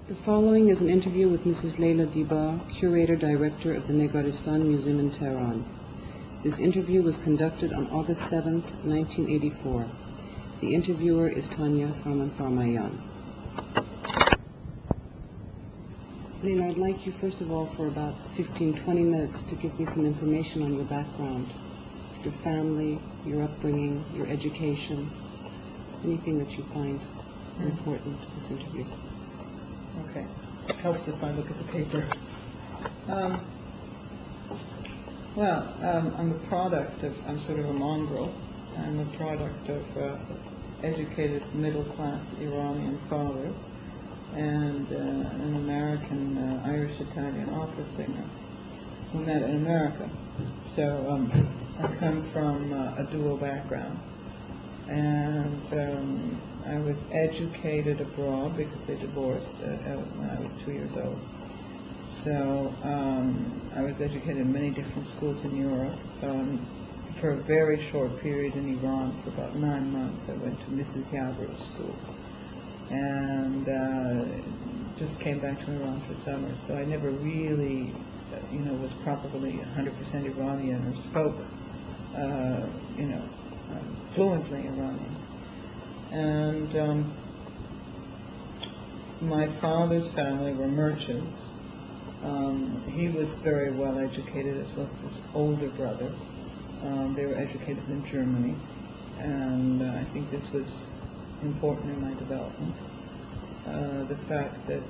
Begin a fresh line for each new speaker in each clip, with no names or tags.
The following is an interview with Mrs. Leila Diba, Curator-Director of the Negارستان Museum in Tehran. This interview was conducted on August 7, 1984. The interviewer is Tanya فرمانفرمائیان. Leila, I'd like you first of all for about 15-20 minutes to give me some information on your background, your family, your upbringing, your education, anything that you find important to this interview.
Okay. It helps if I look at the paper. I'm a product of, I'm sort of a mongrel. I'm a product of educated middle-class Iranian father and an American Irish-Italian opera singer who met in America. So I come from a dual background. And I was educated abroad because they divorced when I was 2 years old. So I was educated in many different schools in Europe. For a very short period in Iran, for about 9 months, I went to Mrs. Yavr's school. And just came back to Iran for summer. So I never really, was probably 100% Iranian or spoke, fluently Iranian. And my father's family were merchants. He was very well educated, as well as his older brother. They were educated in Germany, and I think this was important in my development. The fact that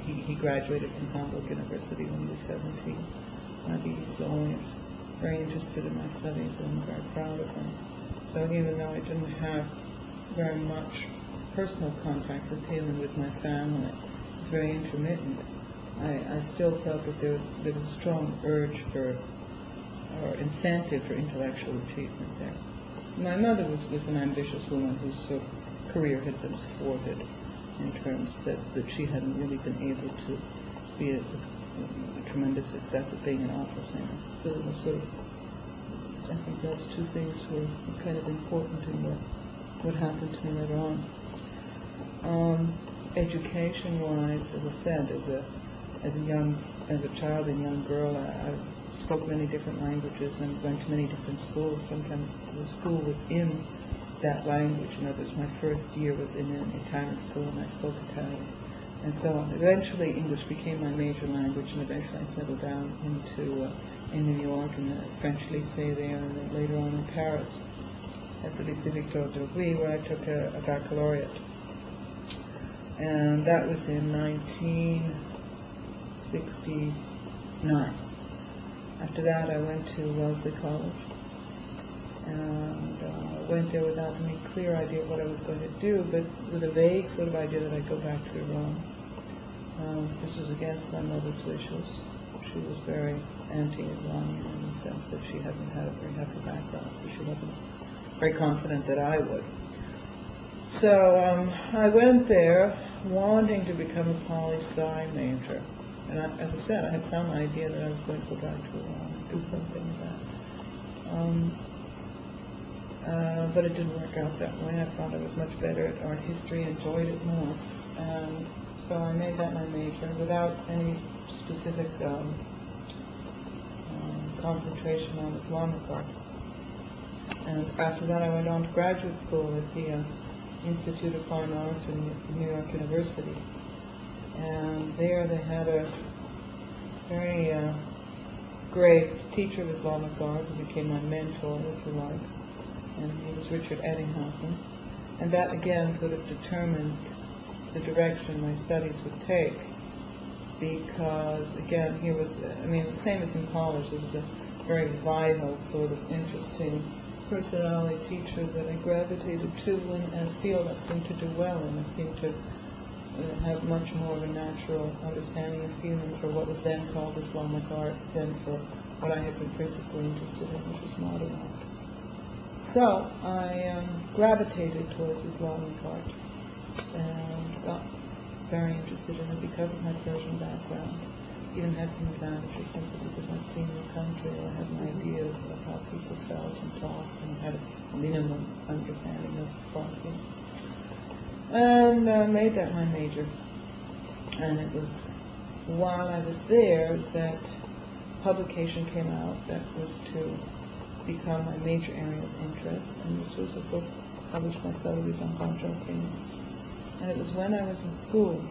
he graduated from Hamburg University when he was 17. I think he was always very interested in my studies, and I'm very proud of him. So even though I didn't have very much personal contact with him and with my family, it was very intermittent, I still felt that there was a strong urge for, or incentive for intellectual achievement there. My mother was an ambitious woman whose career had been thwarted in terms that she hadn't really been able to be a tremendous success at being an opera singer. So it was sort of, I think those two things were kind of important in what happened to me later on. Education-wise, as I said, as a child and young girl, I spoke many different languages and went to many different schools. Sometimes the school was in that language. In other words, my first year was in an Italian school and I spoke Italian. And so on. Eventually English became my major language, and eventually I settled down in New York and the French lycée there, and then later on in Paris at the Lycée Victor Duruy, where I took a baccalaureate. And that was in 1969. After that I went to Wellesley College, and went there without any clear idea of what I was going to do, but with a vague sort of idea that I'd go back to Iran. This was against my mother's wishes. She was very anti-Iranian in the sense that she hadn't had a very happy background, so she wasn't very confident that I would. So I went there wanting to become a poli-sci major. And as I said, I had some idea that I was going to go back to Iran and do something with that. But it didn't work out that way. I found I was much better at art history, enjoyed it more. And so I made that my major without any specific concentration on Islamic art. And after that I went on to graduate school at the Institute of Fine Arts in New York University. And there they had a very great teacher of Islamic art who became my mentor, if you like. And he was Richard Eddinghausen. And that again sort of determined the direction my studies would take, because again here was, the same as in college, there was a very vital, sort of interesting personality teacher that I gravitated to and field I seemed to do well in. I seemed to have much more of a natural understanding and feeling for what was then called Islamic art than for what I had been principally interested in, which was modern art. So I gravitated towards Islamic art and got very interested in it because of my Persian background. Even had some advantages simply because I'd seen the country, or had an idea of how people felt and talked, and had a minimum understanding of Farsi. And made that my major. And it was while I was there that publication came out that was to become my major area of interest, and this was a book published by Sotheby's on Banjo Kings. And it was when I was in school,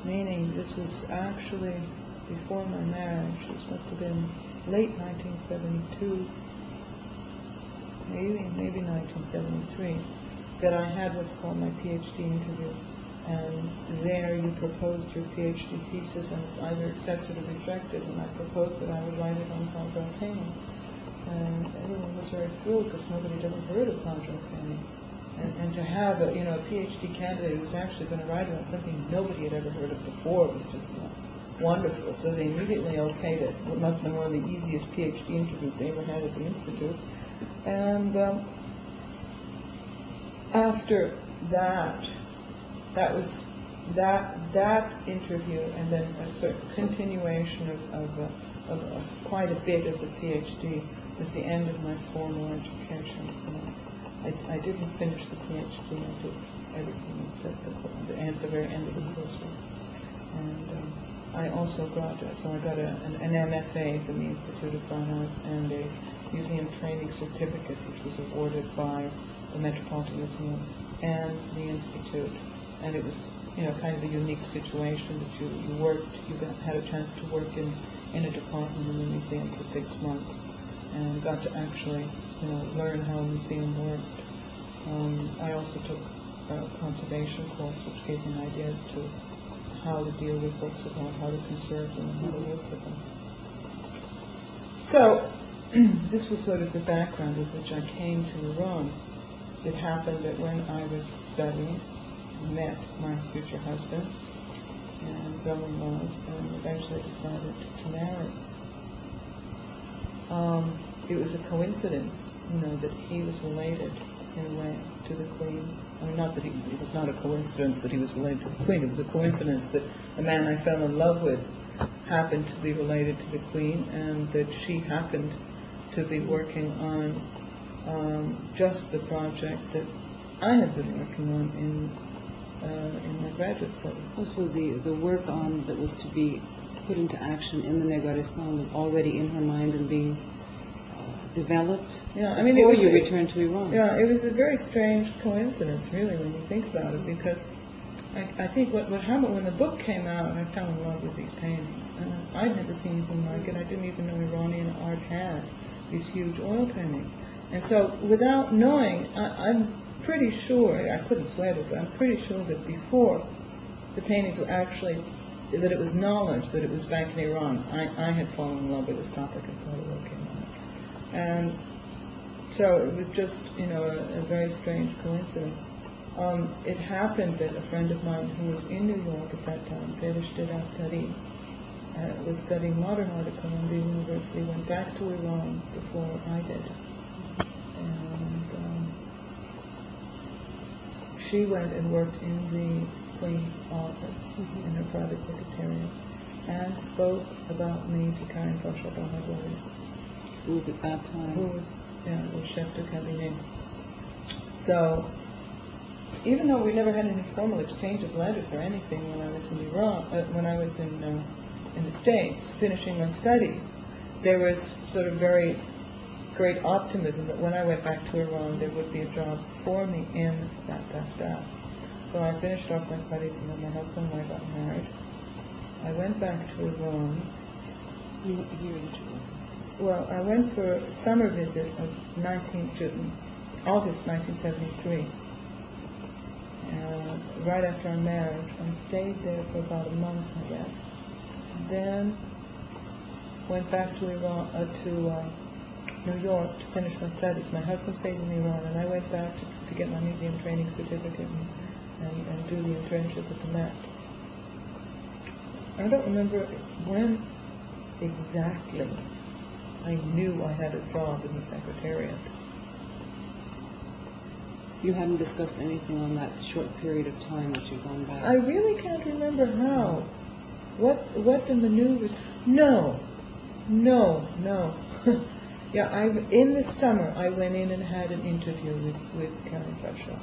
meaning this was actually before my marriage. This must have been late 1972, maybe 1973, that I had what's called my PhD interview. And there you proposed your PhD thesis, and it's either accepted or rejected, and I proposed that I would write it on Banjo painting. And everyone was very thrilled because nobody had ever heard of Banjo painting. And to have a PhD candidate who was actually going to write about something nobody had ever heard of before was just wonderful. So they immediately okayed it. It must have been one of the easiest PhD interviews they ever had at the Institute. And after that was that interview, and then a sort of continuation of quite a bit of the PhD was the end of my formal education. I didn't finish the PhD. I did everything except the very end of the coursework. And I also got an MFA from the Institute of Fine Arts and a museum training certificate, which was awarded by the Metropolitan Museum and the Institute. And it was, kind of a unique situation that you had a chance to work in a department in the museum for 6 months, and got to actually, learn how a museum worked. I also took a conservation course, which gave me ideas to how to deal with works of art, how to conserve them, and how to work with them. So, this was sort of the background with which I came to Iran. It happened that when I was studying, I met my future husband and fell in love, and eventually decided to marry. It was a coincidence, that he was related in a way to the Queen. I mean, not that it was not a coincidence that he was related to the Queen. It was a coincidence that the man I fell in love with happened to be related to the Queen, and that she happened to be working on just the project that I had been working on in my graduate studies.
Also, the work that was to be put into action in the Negaaristan was already in her mind and being developed before you returned to Iran.
Yeah, it was a very strange coincidence, really, when you think about it, because I think what happened when the book came out, I fell in love with these paintings. I'd never seen anything like it. I didn't even know Iranian art had these huge oil paintings. And so, without knowing, I'm pretty sure, I couldn't swear it, but I'm pretty sure that before the paintings were actually, that it was knowledge that it was back in Iran, I had fallen in love with this topic and started working on it. And so it was just, a very strange coincidence. It happened that a friend of mine who was in New York at that time, Tariq, was studying modern art at Columbia University, went back to Iran before I did. And she went and worked in the Queen's office, in her private secretariat, and spoke about me to Karen Pasha Bahadur,
Who was at that time?
Who was chef de cabinet. So, even though we never had any formal exchange of letters or anything when I was in Iran, when I was in the States, finishing my studies, there was sort of very great optimism that when I went back to Iran, there would be a job for me in that daftar. So I finished off my studies, and then my husband and I got married. I went back to Iran. Well, I went for a summer visit of August 1973, right after our marriage. I stayed there for about a month, I guess. Then went back to Iran, to New York to finish my studies. My husband stayed in Iran, and I went back to get my museum training certificate and do the internship at the Met. I don't remember when exactly I knew I had a job in the Secretariat.
You hadn't discussed anything on that short period of time that you'd gone back?
I really can't remember how. What the maneuvers... No. Yeah, in the summer, I went in and had an interview with Karen Pasha.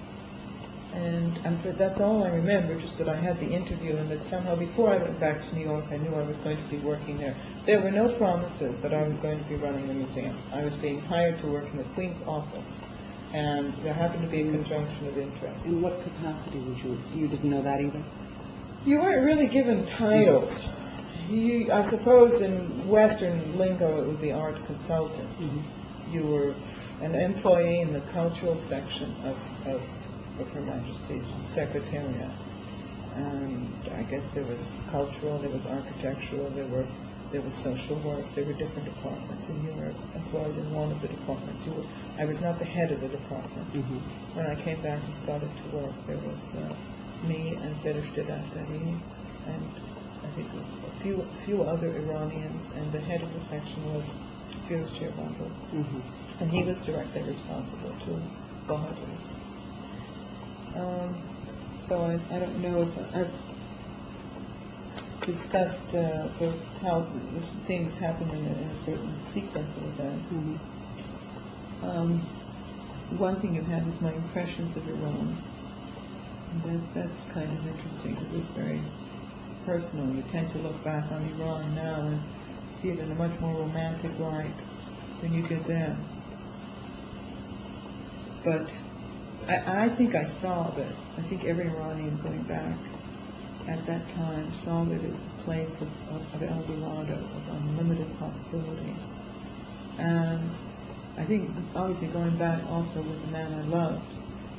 And that's all I remember, just that I had the interview, and that somehow before I went back to New York, I knew I was going to be working there. There were no promises that I was going to be running the museum. I was being hired to work in the Queen's office, and there happened to be a conjunction of interests.
In what capacity you didn't know that either?
You weren't really given titles. I suppose in Western lingo it would be art consultant. Mm-hmm. You were an employee in the cultural section of Her Majesty's Secretariat. And I guess there was cultural, there was architectural, there was social work, there were different departments, and you were employed in one of the departments. I was not the head of the department. Mm-hmm. When I came back and started to work, there was me and Ferishte Daftari, and I think a few other Iranians, and the head of the section was Shehrbanu. Mm-hmm. And he was directly responsible to Bahadur. So I don't know if I've discussed sort of how things happen in a certain sequence of events. Mm-hmm. One thing you had was my impressions of Iran. That's kind of interesting because it's very personal. You tend to look back on Iran now and see it in a much more romantic light than you did then. But I think I saw that. I think every Iranian going back at that time saw it as a place of El Dorado, of unlimited possibilities. And I think obviously going back also with the man I loved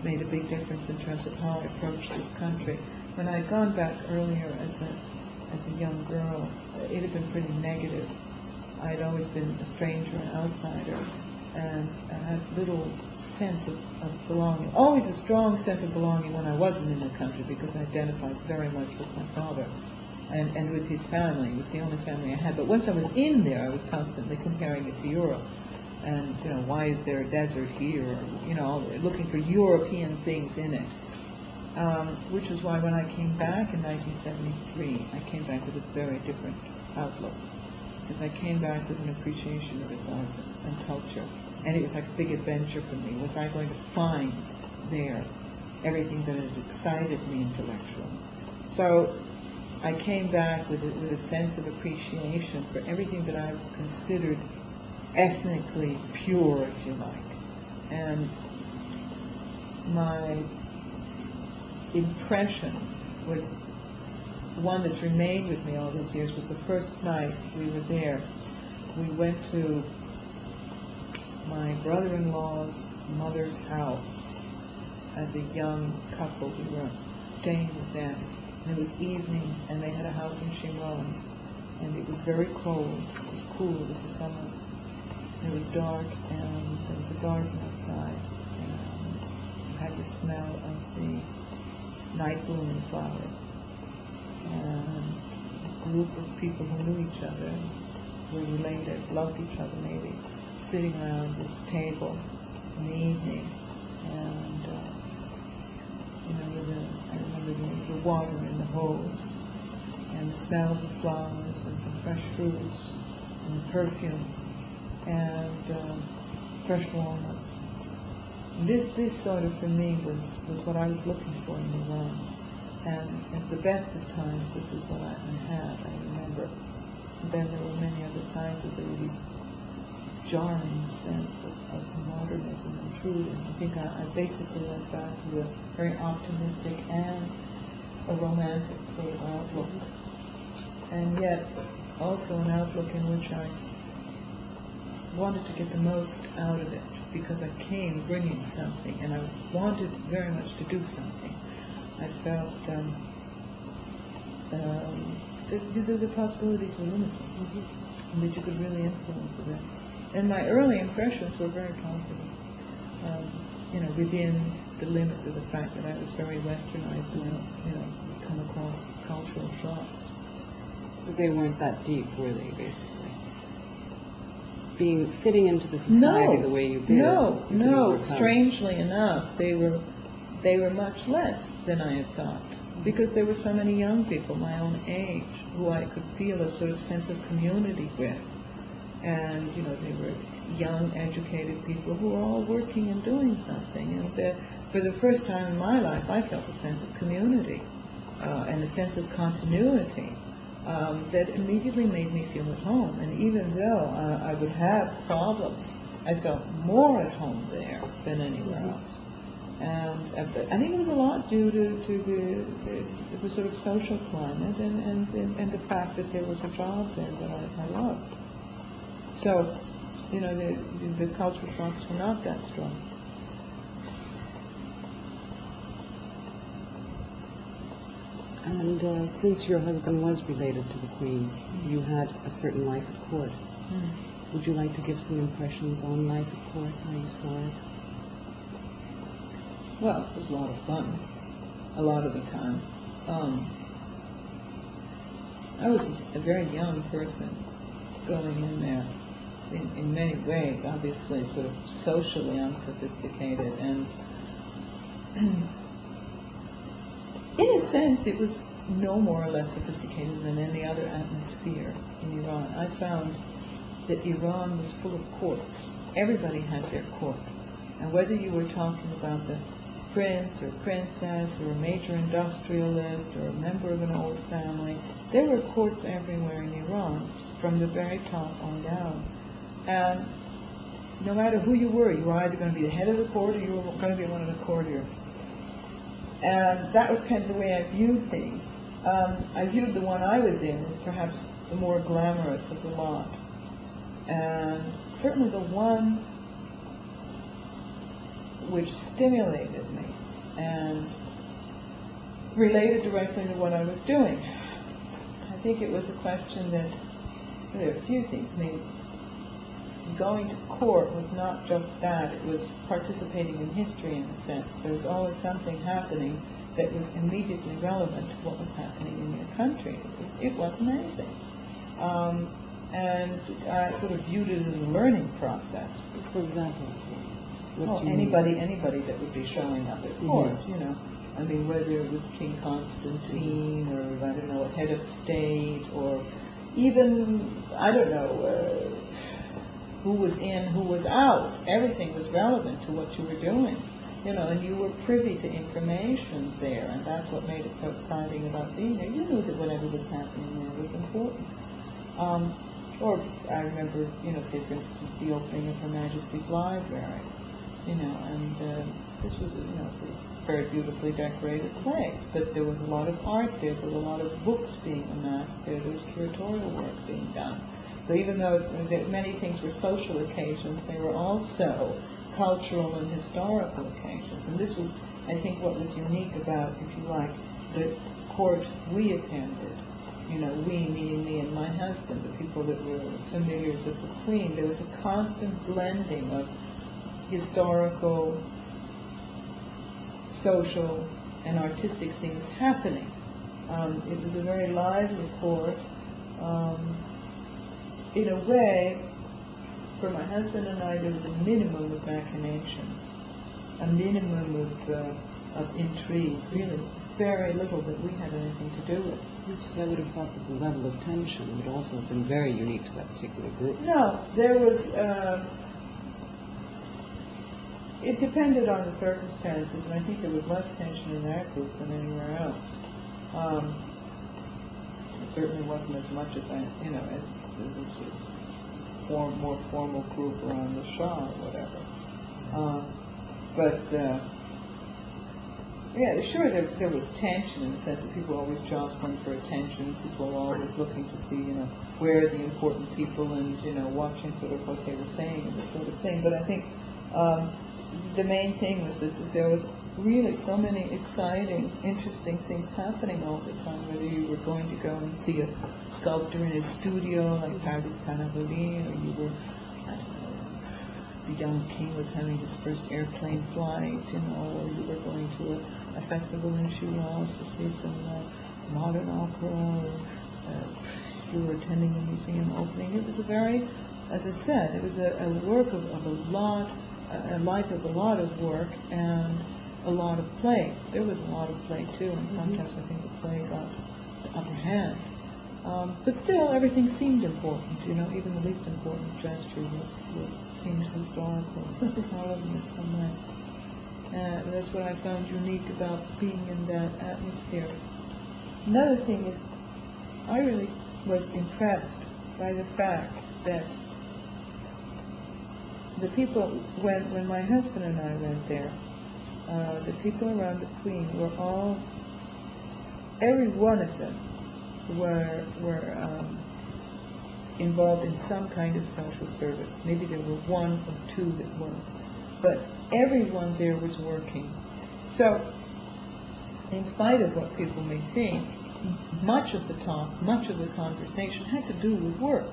made a big difference in terms of how I approached this country. When I had gone back earlier as a young girl, it had been pretty negative. I had always been a stranger, an outsider, and I had little sense of belonging. Always a strong sense of belonging when I wasn't in the country, because I identified very much with my father and with his family. It was the only family I had. But once I was in there, I was constantly comparing it to Europe. And, why is there a desert here? Or, looking for European things in it. Which is why when I came back in 1973, I came back with a very different outlook. Because I came back with an appreciation of its arts and culture. And it was like a big adventure for me. Was I going to find there everything that had excited me intellectually? So I came back with a sense of appreciation for everything that I considered ethnically pure, if you like. And my impression was one that's remained with me all these years. Was the first night we were there. We went to my brother-in-law's mother's house as a young couple. We were staying with them. And it was evening, and they had a house in Shimron. And it was very cold. It was cool. It was the summer. It was dark, and there was a garden outside. And you had the smell of the night blooming flower. And a group of people who knew each other, were related, loved each other maybe, sitting around this table in the evening. And, I remember the water in the hose, and the smell of the flowers, and some fresh fruits, and the perfume, and fresh walnuts. And this sort of, for me, was what I was looking for in Iran. And at the best of times, this is what I had, I remember. And then there were many other times that there were these jarring sense of modernism intruding. I think I basically went back to a very optimistic and a romantic sort of outlook. And yet, also an outlook in which I wanted to get the most out of it, because I came bringing something, and I wanted very much to do something. I felt the possibilities were limitless, and that you could really influence events. And my early impressions were very positive, within the limits of the fact that I was very westernized and, come across cultural shocks.
But they weren't that deep, were they, basically? Fitting into the society the way you did.
No. Strangely enough, they were much less than I had thought, because there were so many young people my own age who I could feel a sort of sense of community with. And, they were young, educated people who were all working and doing something. And for the first time in my life, I felt a sense of community and a sense of continuity that immediately made me feel at home. And even though I would have problems, I felt more at home there than anywhere else. And I think it was a lot due to the sort of social climate and the fact that there was a job there that I loved. So, you know, the cultural shocks were not that strong.
And since your husband was related to the Queen, you had a certain life at court. Would you like to give some impressions on life at court, how you saw it?
Well, it was a lot of fun, a lot of the time. I was a very young person going in there in many ways, obviously sort of socially unsophisticated, and in a sense it was no more or less sophisticated than any other atmosphere in Iran. I found that Iran was full of courts. Everybody had their court. And whether you were talking about the prince or princess or a major industrialist or a member of an old family, there were courts everywhere in Iran, from the very top on down. And no matter who you were either going to be the head of the court or you were going to be one of the courtiers. And that was kind of the way I viewed things. I viewed the one I was in as perhaps the more glamorous of the lot. And certainly the one which stimulated me and related directly to what I was doing. I think it was a question that, there are a few things. I mean, going to court was not just that, it was participating in history in a sense. There was always something happening that was immediately relevant to what was happening in your country. It was amazing. And I sort of viewed it as a learning process.
For example?
Anybody that would be showing up at court, you know. I mean, whether it was King Constantine or, I don't know, a head of state or even, I don't know, who was in, who was out. Everything was relevant to what you were doing, you know, and you were privy to information there, and that's what made it so exciting about being there. You knew that whatever was happening there was important. Or I remember, you know, say for instance, the opening of Her Majesty's Library, you know, and this was, you know, sort of very beautifully decorated place, but there was a lot of art there was a lot of books being amassed there was curatorial work being done. So even though many things were social occasions, they were also cultural and historical occasions. And this was, I think, what was unique about, if you like, the court we attended. You know, we, meaning me and my husband, the people that were familiars of the Queen. There was a constant blending of historical, social, and artistic things happening. It was a very lively court. In a way, for my husband and I, there was a minimum of machinations, a minimum of intrigue, really very little that we had anything to do with.
I would have thought that the level of tension would also have been very unique to that particular group.
No, there was, it depended on the circumstances, and I think there was less tension in that group than anywhere else. It certainly wasn't as much as as a more formal group around the Shah or whatever. Yeah, sure, there was tension in the sense that people were always jostling for attention. People were always looking to see, you know, where are the important people and, you know, watching sort of what they were saying and this sort of thing. But I think the main thing was that there was really so many exciting, interesting things happening all the time, whether you were going to go and see a sculptor in his studio like Paris Canavoli, or you were, I don't know, the young king was having his first airplane flight, you know, or you were going to a festival in Shiraz to see some modern opera, or you were attending a museum opening. It was a very, as I said, it was a work of a lot, a life of a lot of work and a lot of play. There was a lot of play too, and sometimes I think the play got the upper hand. But still, everything seemed important, you know, even the least important gesture seemed historical, relevant in some way. That's what I found unique about being in that atmosphere. Another thing is, I really was impressed by the fact that the people, when my husband and I went there, the people around the Queen were all, every one of them were involved in some kind of social service. Maybe there were one or two that weren't, but everyone there was working. So, in spite of what people may think, much of the talk, much of the conversation had to do with work,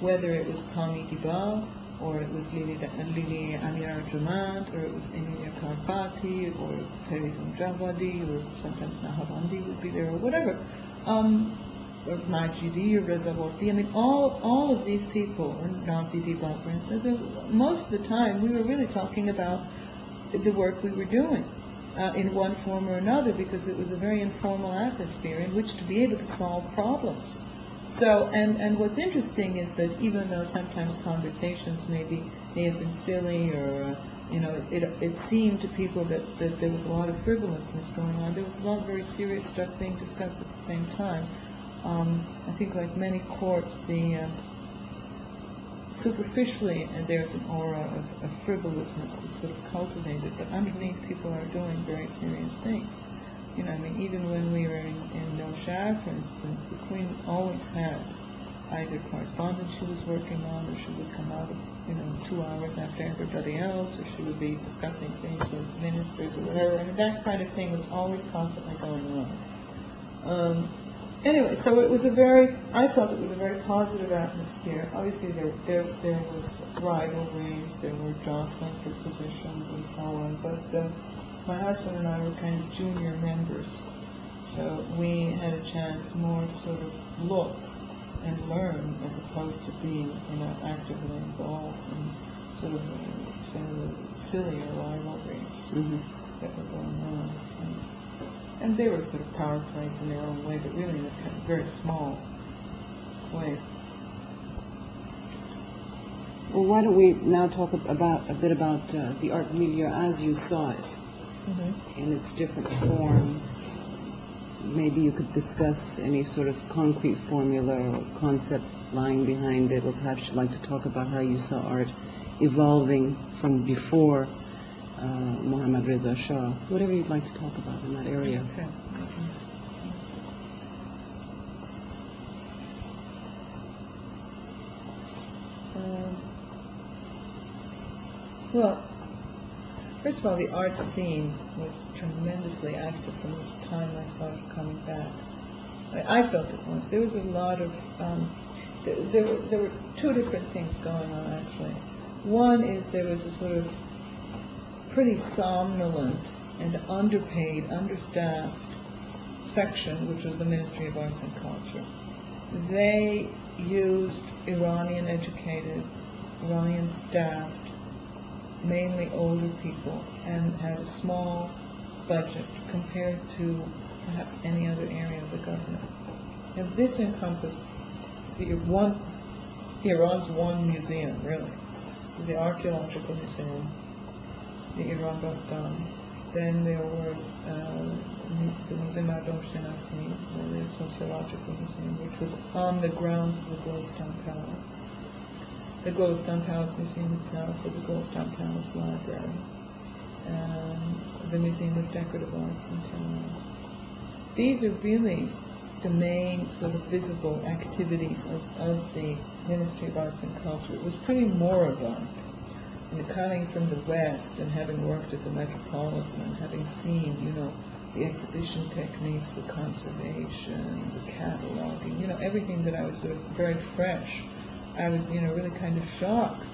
whether it was Diba, or it was Lili Amira Jumand, or it was Emilia Karpati, or Feridun Javadi, or sometimes Nahavandi would be there, or whatever. Or Majidi, or Reza Warfi. I mean, all of these people, and Nazi Diba, for instance, most of the time we were really talking about the work we were doing in one form or another, because it was a very informal atmosphere in which to be able to solve problems. So, and what's interesting is that even though sometimes conversations may have been silly, or it seemed to people that there was a lot of frivolousness going on, there was a lot of very serious stuff being discussed at the same time. I think, like many courts, superficially there's an aura of frivolousness that's sort of cultivated, but underneath people are doing very serious things. I mean, even when we were in Noshar, for instance, the Queen always had either correspondence she was working on, or she would come out of, 2 hours after everybody else, or she would be discussing things with ministers or whatever. I mean, that kind of thing was always constantly going on. Anyway, so it was I felt it was a very positive atmosphere. Obviously there was rivalries, there were jostling for positions and so on, but my husband and I were kind of junior members, so we had a chance more to sort of look and learn, as opposed to being actively involved in sort of sillier rivalries that were going on. And they were sort of power plays in their own way, but really in a kind of very small way.
Well, why don't we now talk a bit about the art milieu as you saw it, in its different forms. Maybe you could discuss any sort of concrete formula or concept lying behind it, or perhaps you'd like to talk about how you saw art evolving from before Mohammad Reza Shah, whatever you'd like to talk about in that area.
Okay. Well, first of all, the art scene was tremendously active from this time I started coming back. I felt it was. There was a lot of, there were two different things going on, actually. One is there was a sort of pretty somnolent and underpaid, understaffed section, which was the Ministry of Arts and Culture. They used Iranian-educated, Iranian-staffed, mainly older people, and had a small budget compared to perhaps any other area of the government. And this encompassed Iran's one museum, really. It was the Archaeological Museum, the Negارستان. Then there was the Museum Ardom-Shenasi, the Sociological Museum, which was on the grounds of the Golestan Palace. The Golestan Palace Museum itself, or the Golestan Palace Library, and the Museum of Decorative Arts in Tanya. These are really the main sort of visible activities of the Ministry of Arts and Culture. It was pretty moribund. Coming from the West and having worked at the Metropolitan and having seen, the exhibition techniques, the conservation, the cataloging, everything that I was sort of very fresh. I was, really kind of shocked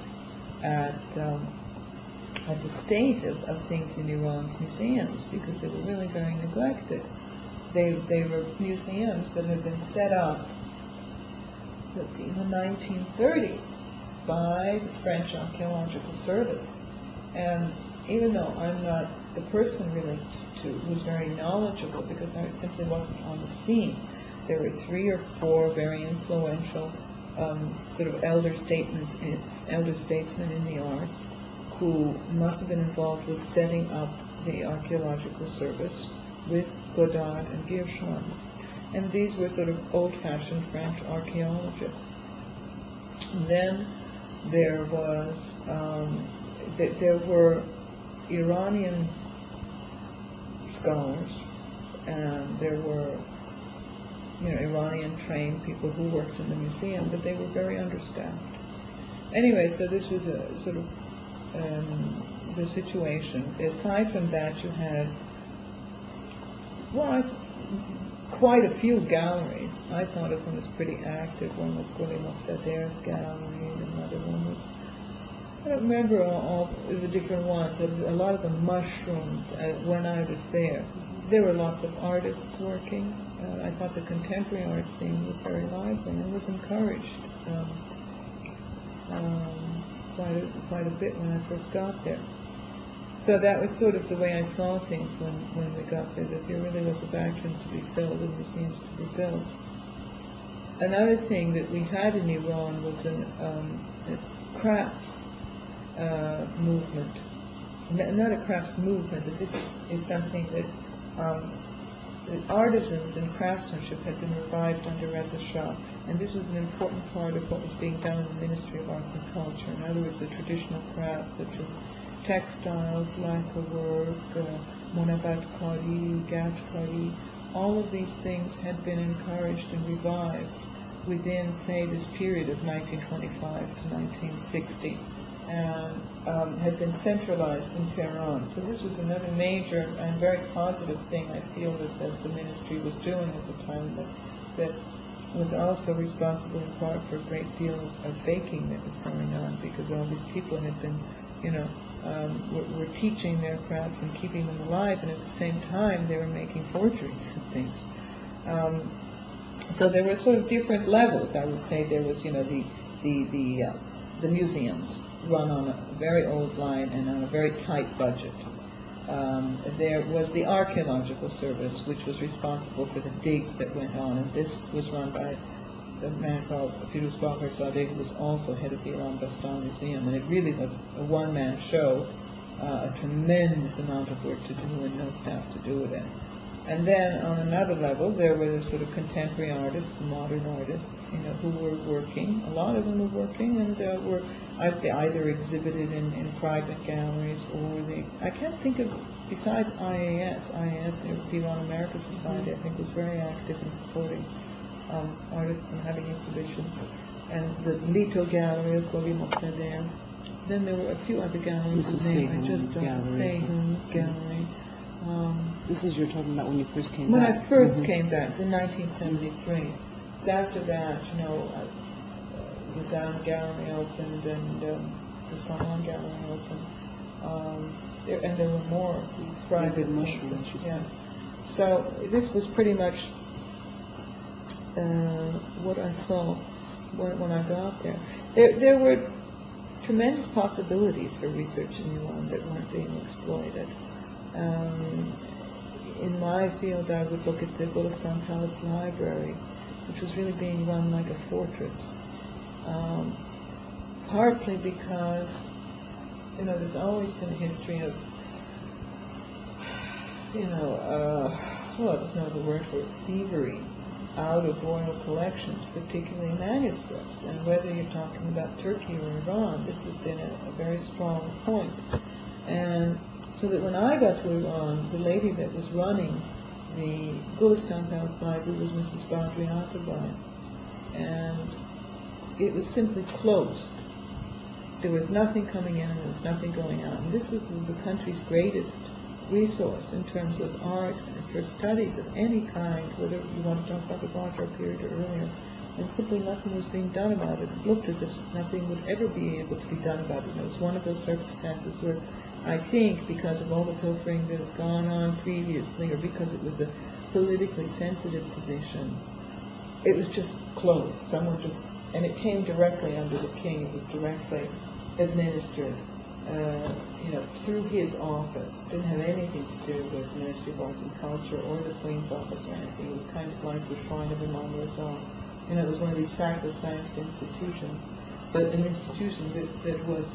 at the state of things in Iran's museums, because they were really very neglected. They were museums that had been set up, in the 1930s. By the French Archaeological Service. And even though I'm not the person really who's very knowledgeable, because I simply wasn't on the scene, there were 3 or 4 very influential sort of elder statesmen in the arts who must have been involved with setting up the Archaeological Service with Godard and Gershon. And these were sort of old-fashioned French archaeologists. And then there was, there were Iranian scholars, and there were, Iranian trained people who worked in the museum, but they were very understaffed. Anyway, so this was a sort of the situation. Aside from that, you had, quite a few galleries. I thought of one was pretty active. One was Moqtadir's gallery, and another one was, I don't remember all the different ones. A lot of them mushroomed when I was there. There were lots of artists working. I thought the contemporary art scene was very lively and was encouraged quite a bit when I first got there. So that was sort of the way I saw things when we got there, that there really was a vacuum to be filled and museums to be built. Another thing that we had in Iran was a crafts movement. Not a crafts movement, but this is something that artisans and craftsmanship had been revived under Reza Shah. And this was an important part of what was being done in the Ministry of Arts and Culture. In other words, the traditional crafts such as textiles, lacquer work, monabat kari, gach kari, all of these things had been encouraged and revived within, say, this period of 1925 to 1960, and had been centralized in Tehran. So this was another major and very positive thing I feel that the ministry was doing at the time, that was also responsible in part for a great deal of faking that was going on, because all these people had been, were teaching their crafts and keeping them alive, and at the same time they were making forgeries and things. So there were sort of different levels. I would say there was, the museums run on a very old line and on a very tight budget. There was the Archaeological Service, which was responsible for the digs that went on, and this was run by a man called Firuz Baghrzadeh, who was also head of the Iran Bastan Museum, and it really was a one-man show, a tremendous amount of work to do and no staff to do it in. And then on another level, there were the sort of contemporary artists, the modern artists, who were working. A lot of them were working, and were either exhibited in private galleries, or I can't think of, besides IAS, the Iran America Society, I think, was very active in supporting artists and having exhibitions. And the Lito Gallery of Gobi Moqtadir. Then there were a few other galleries. I just don't say Gallery.
This is you're talking about when you first came
back?
When
I first came back, in 1973. So after that, the Zam Gallery opened, and the Zaman Gallery opened. And there were more private mushrooms. Yeah. So this was pretty much what I saw when I got there. There were tremendous possibilities for research in Iran that weren't being exploited. In my field, I would look at the Gulistan Palace Library, which was really being run like a fortress. Partly because, there's always been a history of, there's no other word for it, thievery out of royal collections, particularly manuscripts. And whether you're talking about Turkey or Iran, this has been a very strong point. And so that when I got to Iran, the lady that was running the Gulistan Palace Library was Mrs. Badri Atabay. And it was simply closed. There was nothing coming in and there was nothing going out. And this was the country's greatest resource in terms of art and for studies of any kind, whether you want to talk about the Qajar period or earlier. And simply nothing was being done about it. It looked as if nothing would ever be able to be done about it. And it was one of those circumstances where I think because of all the pilfering that had gone on previously, or because it was a politically sensitive position, it was just closed. And it came directly under the king. It was directly administered, through his office. It didn't have anything to do with the Ministry of Arts and Culture or the Queen's office or anything. It was kind of like the shrine of Imam Reza. It was one of these sacrosanct institutions, but an institution that was,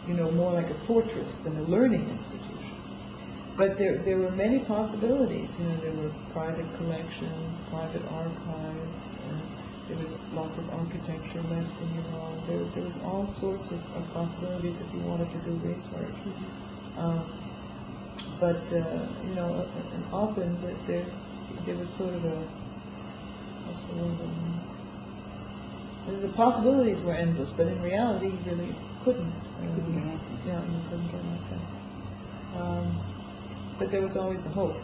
more like a fortress than a learning institution. But there were many possibilities. You know, there were private collections, private archives. There was lots of architecture left in Iran. There was all sorts of possibilities if you wanted to do research. But you know, and often there was sort of a, what's the word? The possibilities were endless, but in reality, you really couldn't. Yeah, you couldn't get anything. But there was always the hope.